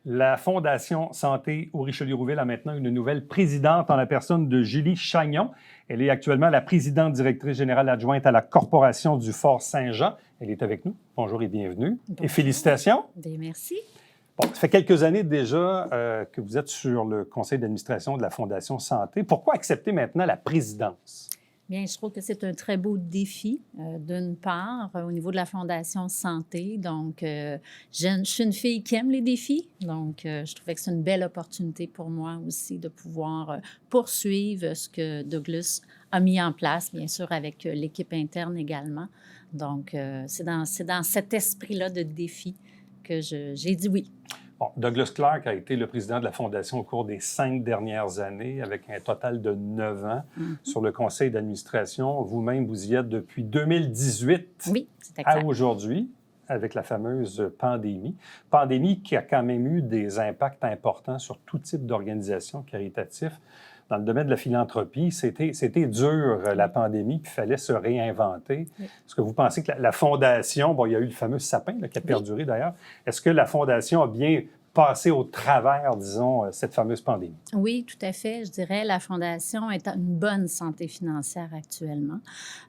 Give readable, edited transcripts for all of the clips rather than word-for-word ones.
La Fondation Santé au Richelieu-Rouville a maintenant une nouvelle présidente en la personne de Julie Chagnon. Elle est actuellement la présidente directrice générale adjointe à la Corporation du Fort-Saint-Jean. Elle est avec nous. Bonjour et bienvenue. Bonjour. Et félicitations. Bien, merci. Bon, ça fait quelques années déjà que vous êtes sur le conseil d'administration de la Fondation Santé. Pourquoi accepter maintenant la présidence? Bien, je trouve que c'est un très beau défi, d'une part, au niveau de la Fondation Santé. Donc, je suis une fille qui aime les défis. Donc, je trouvais que c'est une belle opportunité pour moi aussi de pouvoir poursuivre ce que Douglas a mis en place, bien sûr, avec l'équipe interne également. Donc, c'est dans cet esprit-là de défi que j'ai dit oui. Bon, Douglas Clark a été le président de la Fondation au cours des 5 dernières années, avec un total de 9 ans sur le conseil d'administration. Vous-même, vous y êtes depuis 2018 oui, c'est exact. À aujourd'hui, avec la fameuse pandémie. Pandémie qui a quand même eu des impacts importants sur tout type d'organisation caritative. Dans le domaine de la philanthropie, c'était dur, la pandémie, puis il fallait se réinventer. Oui. Est-ce que vous pensez que la Fondation, bon, il y a eu le fameux sapin là, qui a perduré d'ailleurs, est-ce que la Fondation a bien passé au travers, disons, cette fameuse pandémie? Oui, tout à fait. Je dirais la Fondation est en une bonne santé financière actuellement.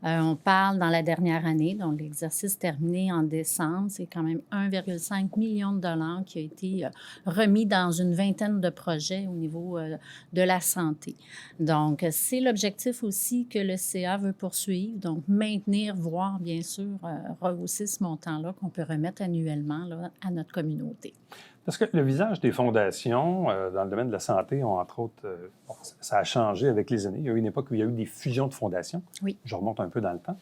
On parle dans la dernière année, donc l'exercice terminé en décembre, c'est quand même 1,5 million de dollars qui a été remis dans une vingtaine de projets au niveau de la santé. Donc, c'est l'objectif aussi que le CA veut poursuivre, donc maintenir, voire bien sûr rehausser ce montant-là qu'on peut remettre annuellement là, à notre communauté. Parce que le visage des fondations dans le domaine de la santé, entre autres, ça a changé avec les années. Il y a eu une époque où il y a eu des fusions de fondations. Oui. Je remonte un peu dans le temps.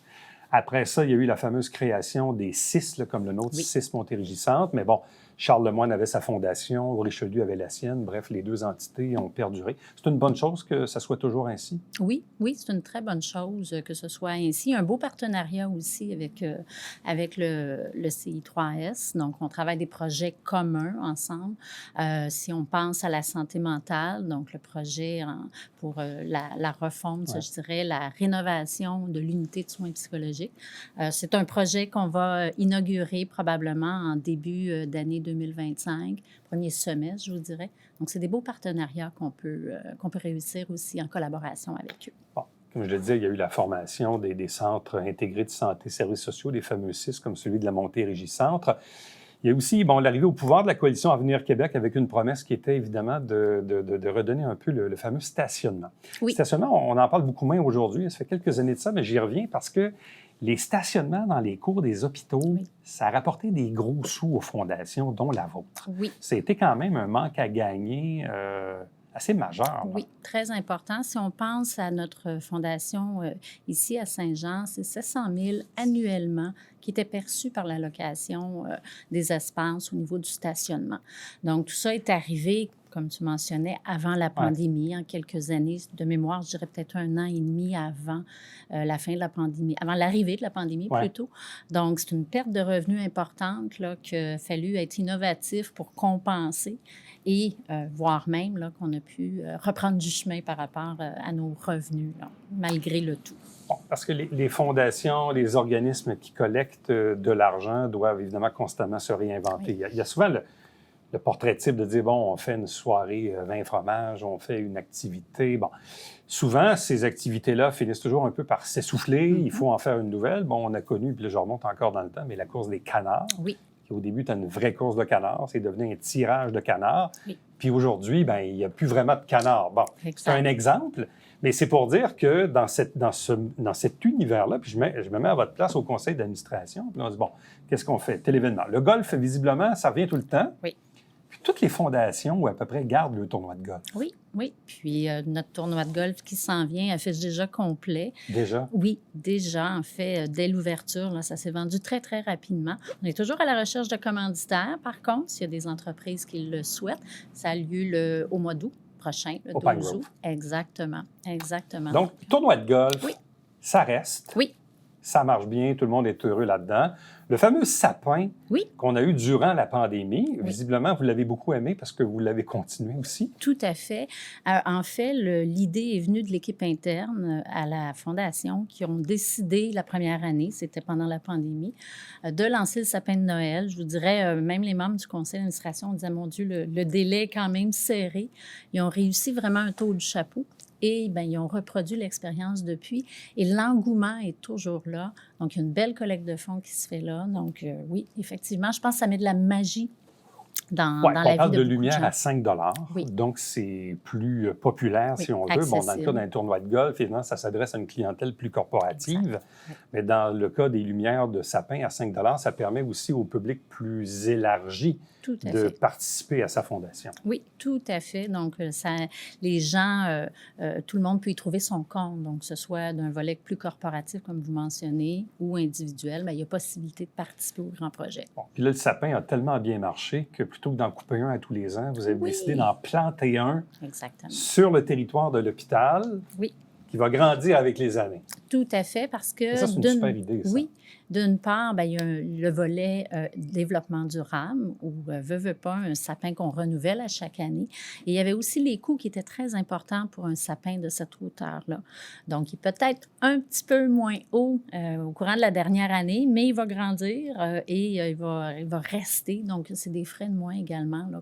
Après ça, il y a eu la fameuse création des CIS, là, comme le nôtre, oui. CIS Montérégie-Centre. Mais bon, Charles Lemoine avait sa fondation, Richelieu avait la sienne. Bref, les deux entités ont perduré. C'est une bonne chose que ça soit toujours ainsi? Oui, oui, c'est une très bonne chose que ce soit ainsi. Un beau partenariat aussi avec le CI3S. Donc, on travaille des projets communs ensemble. Si on pense à la santé mentale, donc le projet pour la refonte, ouais. Je dirais, la rénovation de l'unité de soins psychologiques. C'est un projet qu'on va inaugurer probablement en début d'année 2025, premier semestre, je vous dirais. Donc, c'est des beaux partenariats qu'on peut réussir aussi en collaboration avec eux. Bon, comme je le disais, il y a eu la formation des centres intégrés de santé et services sociaux, des fameux CIS, comme celui de la Montérégie-Centre. Il y a aussi l'arrivée au pouvoir de la coalition Avenir Québec avec une promesse qui était évidemment de redonner un peu le fameux stationnement. Oui. Stationnement, on en parle beaucoup moins aujourd'hui. Ça fait quelques années de ça, mais j'y reviens parce que les stationnements dans les cours des hôpitaux, oui. Ça a rapporté des gros sous aux fondations, dont la vôtre. Oui. C'était quand même un manque à gagner assez majeur. Oui, très important. Si on pense à notre fondation ici à Saint-Jean, c'est 700 000 annuellement qui étaient perçus par la location des espaces au niveau du stationnement. Donc, tout ça est arrivé, comme tu mentionnais, avant la pandémie, en quelques années. De mémoire, je dirais peut-être 1 an et demi avant la fin de la pandémie, avant l'arrivée de la pandémie plutôt. Donc, c'est une perte de revenus importante là, qu'il a fallu être innovatif pour compenser et voire même là, qu'on a pu reprendre du chemin par rapport à nos revenus, là, malgré le tout. Bon, parce que les fondations, les organismes qui collectent de l'argent doivent évidemment constamment se réinventer. Oui. Il y a souvent le portrait type de dire, bon, on fait une soirée vin fromage, on fait une activité. Bon, souvent, ces activités-là finissent toujours un peu par s'essouffler. Mm-hmm. Il faut en faire une nouvelle. Bon, on a connu, puis là, je remonte encore dans le temps, mais la course des canards. Oui. Au début, tu as une vraie course de canards. C'est devenu un tirage de canards. Oui. Puis aujourd'hui, bien, il n'y a plus vraiment de canards. Bon, c'est un exemple, mais c'est pour dire que dans cet univers-là, puis je me mets à votre place au conseil d'administration, puis on dit, bon, qu'est-ce qu'on fait? Tel événement. Le golf, visiblement, ça revient tout le temps. Oui. Puis toutes les fondations, à peu près, gardent le tournoi de golf. Oui, oui. Puis notre tournoi de golf qui s'en vient affiche déjà complet. Déjà? Oui, déjà. En fait, dès l'ouverture, là, ça s'est vendu très, très rapidement. On est toujours à la recherche de commanditaires. Par contre, s'il y a des entreprises qui le souhaitent, ça a lieu au mois d'août prochain, le 12 août. Exactement, exactement. Donc, tournoi de golf, oui. Ça reste. Oui. ça marche bien, tout le monde est heureux là-dedans. Le fameux sapin Oui. qu'on a eu durant la pandémie, Oui. visiblement, vous l'avez beaucoup aimé parce que vous l'avez continué aussi. Tout à fait. En fait, l'idée est venue de l'équipe interne à la Fondation qui ont décidé la première année, c'était pendant la pandémie, de lancer le sapin de Noël. Je vous dirais, même les membres du conseil d'administration disaient, mon Dieu, le délai est quand même serré. Ils ont réussi vraiment un tour du chapeau. Et bien, ils ont reproduit l'expérience depuis. Et l'engouement est toujours là. Donc, il y a une belle collecte de fonds qui se fait là. Donc, oui, effectivement, je pense que ça met de la magie dans la vie on parle de de beaucoup de lumière gens. à 5 Oui. Donc, c'est plus populaire, Oui, si on veut. Bon, dans le cas accessible. d'un tournoi de golf, évidemment, ça s'adresse à une clientèle plus corporative. Exact. Oui. Mais dans le cas des lumières de sapin à 5 ça permet aussi au public plus élargi Tout à de fait. participer à sa fondation. Oui, tout à fait. Donc, les gens, tout le monde peut y trouver son compte. Donc, que ce soit d'un volet plus corporatif, comme vous mentionnez, ou individuel, bien, il y a possibilité de participer au grand projet. Bon, puis là, le sapin a tellement bien marché que plutôt que d'en couper un à tous les ans, vous avez Oui. décidé d'en planter un Exactement. sur le territoire de l'hôpital Oui. qui va grandir avec les années. Tout à fait, parce que... Et ça, c'est une super idée, ça. Oui. D'une part, bien, il y a le volet développement durable, où veut pas, un sapin qu'on renouvelle à chaque année. Et il y avait aussi les coûts qui étaient très importants pour un sapin de cette hauteur-là. Donc, il est peut-être un petit peu moins haut au courant de la dernière année, mais il va grandir et il va rester. Donc, c'est des frais de moins également là,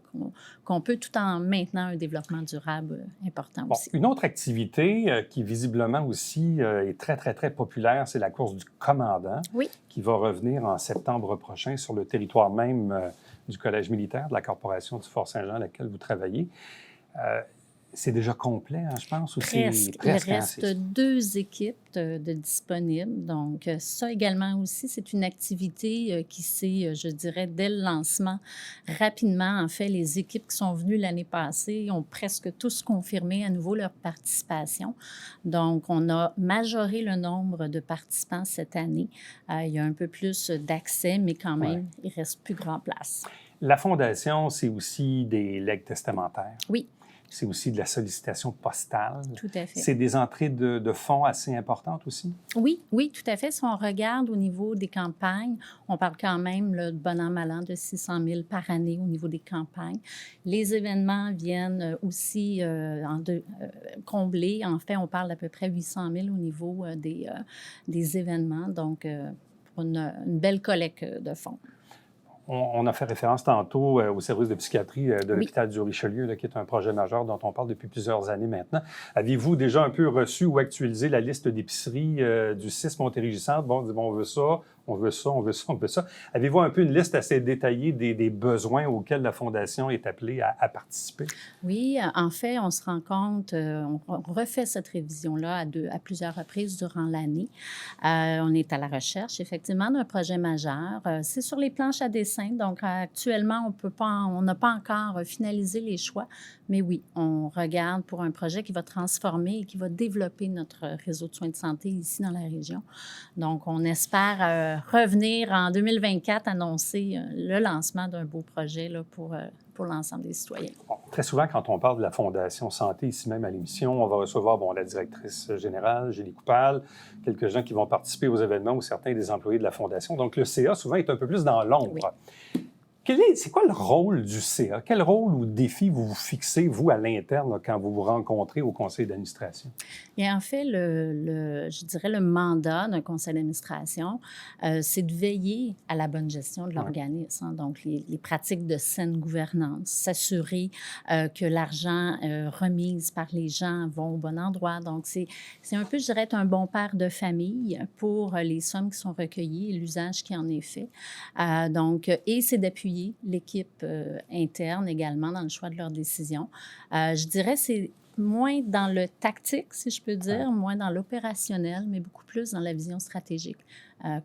qu'on peut tout en maintenant un développement durable important aussi. Une autre activité qui visiblement aussi est très, très, très populaire, c'est la course du commandant. Oui. Qui va revenir en septembre prochain sur le territoire même du Collège militaire de la Corporation du Fort-Saint-Jean, à laquelle vous travaillez. C'est déjà complet, hein, je pense? Ou Presque. Presque. Il reste 2 équipes de disponibles. Donc, ça également aussi, c'est une activité qui s'est, je dirais, dès le lancement, rapidement. En fait, les équipes qui sont venues l'année passée ont presque tous confirmé à nouveau leur participation. Donc, on a majoré le nombre de participants cette année. Il y a un peu plus d'accès, mais quand même, il reste plus grand place. La Fondation, c'est aussi des legs testamentaires. Oui. C'est aussi de la sollicitation postale. Tout à fait. C'est des entrées de fonds assez importantes aussi? Oui, oui, tout à fait. Si on regarde au niveau des campagnes, on parle quand même là, de bon an, mal an de 600 000 par année au niveau des campagnes. Les événements viennent aussi combler. En fait, on parle d'à peu près 800 000 au niveau des événements. Donc, pour une belle collecte de fonds. On a fait référence tantôt au service de psychiatrie de l'hôpital du Richelieu, là, qui est un projet majeur dont on parle depuis plusieurs années maintenant. Avez-vous déjà un peu reçu ou actualisé la liste d'épiceries du 6 Montérégie-Centre? Bon, on veut ça, on veut ça, on veut ça, on veut ça. Avez-vous un peu une liste assez détaillée des besoins auxquels la Fondation est appelée à participer? Oui, en fait, on se rend compte, on refait cette révision-là à plusieurs reprises durant l'année. On est à la recherche, effectivement, d'un projet majeur. C'est sur les planches à dessin, donc actuellement, on n'a pas encore finalisé les choix, mais oui, on regarde pour un projet qui va transformer et qui va développer notre réseau de soins de santé ici dans la région. Donc, on espère revenir en 2024, annoncer le lancement d'un beau projet là, pour l'ensemble des citoyens. Bon, très souvent, quand on parle de la Fondation Santé, ici même à l'émission, on va recevoir la directrice générale, Julie Coupal, quelques gens qui vont participer aux événements ou certains des employés de la Fondation. Donc, le CA, souvent, est un peu plus dans l'ombre. Oui. C'est quoi le rôle du CA? Quel rôle ou défi vous vous fixez, vous, à l'interne, là, quand vous vous rencontrez au conseil d'administration? Et en fait, je dirais le mandat d'un conseil d'administration, c'est de veiller à la bonne gestion de l'organisme. Hein, donc, les pratiques de saine gouvernance, s'assurer que l'argent remis par les gens va au bon endroit. Donc, c'est un peu, je dirais, être un bon père de famille pour les sommes qui sont recueillies et l'usage qui en est fait. Et c'est d'appuyer l'équipe interne également dans le choix de leurs décisions. Je dirais c'est moins dans le tactique, si je peux dire, moins dans l'opérationnel, mais beaucoup plus dans la vision stratégique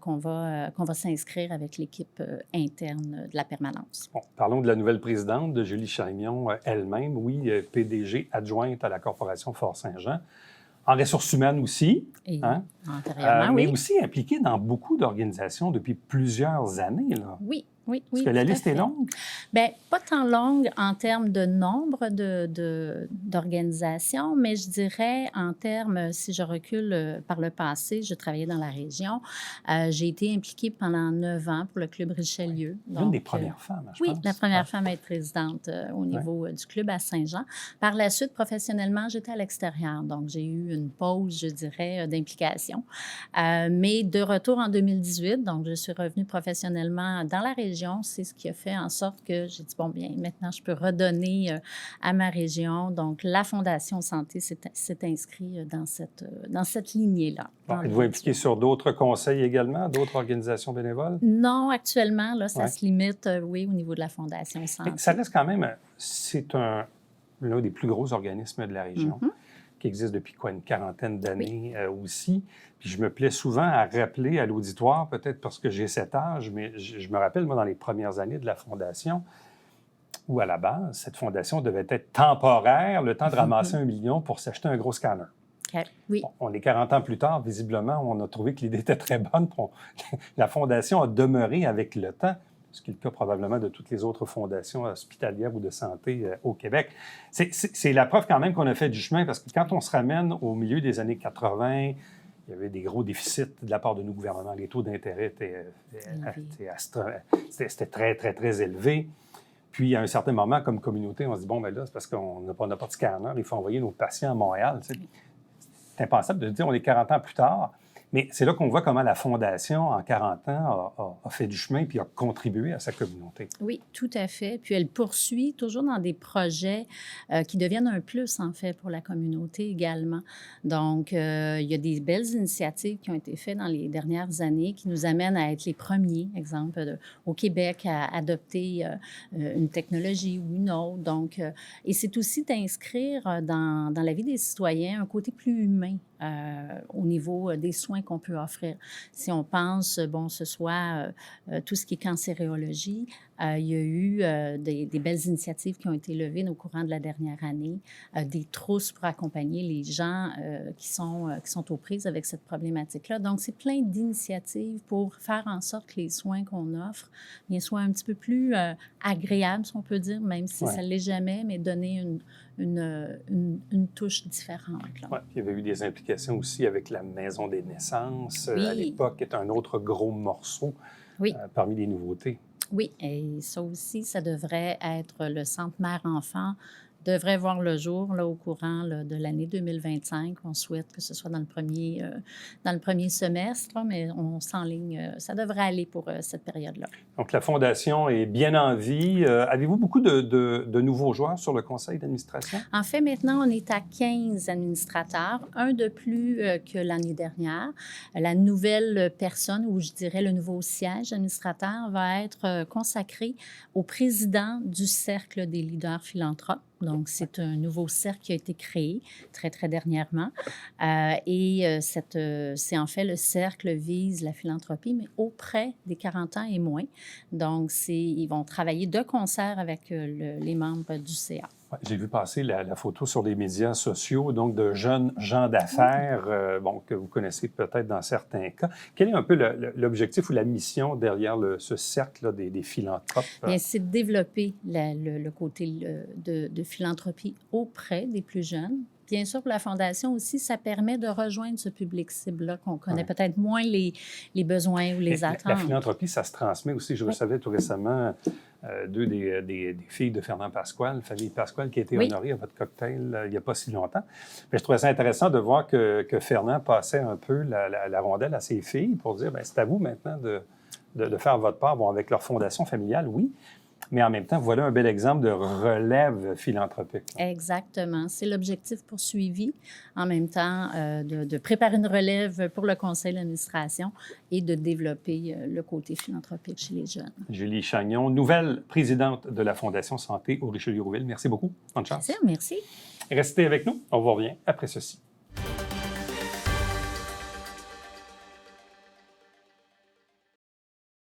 qu'on va s'inscrire avec l'équipe interne de la permanence. Bon, parlons de la nouvelle présidente, de Julie Charignon elle-même, oui, PDG adjointe à la Corporation Fort-Saint-Jean. En ressources humaines aussi, et antérieurement, mais aussi impliquée dans beaucoup d'organisations depuis plusieurs années. Là. Oui, Oui, Parce oui, que la tout à liste est fait. longue. Bien, pas tant longue en termes de nombre d'organisations, mais je dirais en termes, si je recule par le passé, je travaillais dans la région. J'ai été impliquée pendant 9 ans pour le Club Richelieu. L'une des Donc, premières femmes, je oui, pense. la première Ouais. femme à être présidente au Ouais. niveau du club à Saint-Jean. Par la suite, professionnellement, j'étais à l'extérieur. Donc, j'ai eu une pause, je dirais, d'implication. Mais de retour en 2018, donc je suis revenue professionnellement dans la région. C'est ce qui a fait en sorte que j'ai dit, bon, bien, maintenant, je peux redonner à ma région. Donc, la Fondation Santé s'est inscrite dans cette lignée-là. Bon, en êtes-vous 2018. impliqué sur d'autres conseils également, d'autres organisations bénévoles? Non, actuellement, là, ça Ouais. se limite, oui, au niveau de la Fondation Santé. Mais ça reste quand même, c'est l'un des plus gros organismes de la région, qui existe depuis une quarantaine d'années aussi. Puis je me plais souvent à rappeler à l'auditoire, peut-être parce que j'ai cet âge, mais je me rappelle, moi, dans les premières années de la Fondation, où à la base, cette fondation devait être temporaire, le temps de ramasser 1 million pour s'acheter un gros scanner. OK. Oui. Bon, on est 40 ans plus tard, visiblement, on a trouvé que l'idée était très bonne. La Fondation a demeuré avec le temps, ce qui est le cas probablement de toutes les autres fondations hospitalières ou de santé au Québec. C'est la preuve quand même qu'on a fait du chemin, parce que quand on se ramène au milieu des années 80, il y avait des gros déficits de la part de nos gouvernements. Les taux d'intérêt c'était très, très, très élevé. Puis, à un certain moment, comme communauté, on se dit, bon, ben là, c'est parce qu'on n'a pas de scanner, il faut envoyer nos patients à Montréal. Tu sais. C'est impensable de se dire, on est 40 ans plus tard. Mais c'est là qu'on voit comment la Fondation, en 40 ans, a fait du chemin puis a contribué à sa communauté. Oui, tout à fait. Puis elle poursuit toujours dans des projets qui deviennent un plus, en fait, pour la communauté également. Donc, il y a des belles initiatives qui ont été faites dans les dernières années qui nous amènent à être les premiers, exemple, au Québec, à adopter une technologie ou une autre. Donc, et c'est aussi d'inscrire dans la vie des citoyens un côté plus humain au niveau des soins qu'on peut offrir. Si on pense, bon, ce soit tout ce qui est cancérologie, il y a eu des belles initiatives qui ont été levées au courant de la dernière année, des trousses pour accompagner les gens qui sont aux prises avec cette problématique-là. Donc, c'est plein d'initiatives pour faire en sorte que les soins qu'on offre bien, soient un petit peu plus agréables, si on peut dire, même si ça ne l'est jamais, mais donner une touche différente. Ouais, il y avait eu des implications aussi avec la Maison des naissances, à l'époque, qui est un autre gros morceau parmi les nouveautés. Oui, et ça aussi, ça devrait être le Centre mère-enfant, devrait voir le jour là, au courant là, de l'année 2025. On souhaite que ce soit dans le premier semestre, là, mais on s'enligne. Ça devrait aller pour cette période-là. Donc, la Fondation est bien en vie. Avez-vous beaucoup de nouveaux joueurs sur le conseil d'administration? En fait, maintenant, on est à 15 administrateurs, un de plus que l'année dernière. La nouvelle personne, ou je dirais le nouveau siège administrateur, va être consacré au président du Cercle des leaders philanthropes. Donc, c'est un nouveau cercle qui a été créé très, très dernièrement. C'est en fait, le cercle vise la philanthropie, mais auprès des 40 ans et moins. Donc, ils vont travailler de concert avec les membres du CA. Ouais, j'ai vu passer la photo sur les médias sociaux, donc de jeunes gens d'affaires que vous connaissez peut-être dans certains cas. Quel est un peu l'objectif ou la mission derrière ce cercle là, des philanthropes? Bien, c'est de développer le côté de philanthropie auprès des plus jeunes. Bien sûr, pour la Fondation aussi, ça permet de rejoindre ce public cible-là qu'on connaît peut-être moins les besoins ou les attentes. La philanthropie, ça se transmet aussi. Je le savais tout récemment, deux des filles de Fernand Pasquale, famille Pasquale, qui a été honorée à votre cocktail il n'y a pas si longtemps. Mais je trouvais ça intéressant de voir que Fernand passait un peu la rondelle à ses filles pour dire, bien, c'est à vous maintenant de faire votre part. Bon, avec leur fondation familiale, oui. Mais en même temps, voilà un bel exemple de relève philanthropique. Exactement. C'est l'objectif poursuivi. En même temps, de préparer une relève pour le conseil d'administration et de développer le côté philanthropique chez les jeunes. Julie Chagnon, nouvelle présidente de la Fondation Santé au Richelieu-Rouville. Merci beaucoup. Bonne chance. Merci. Restez avec nous. On vous revient après ceci.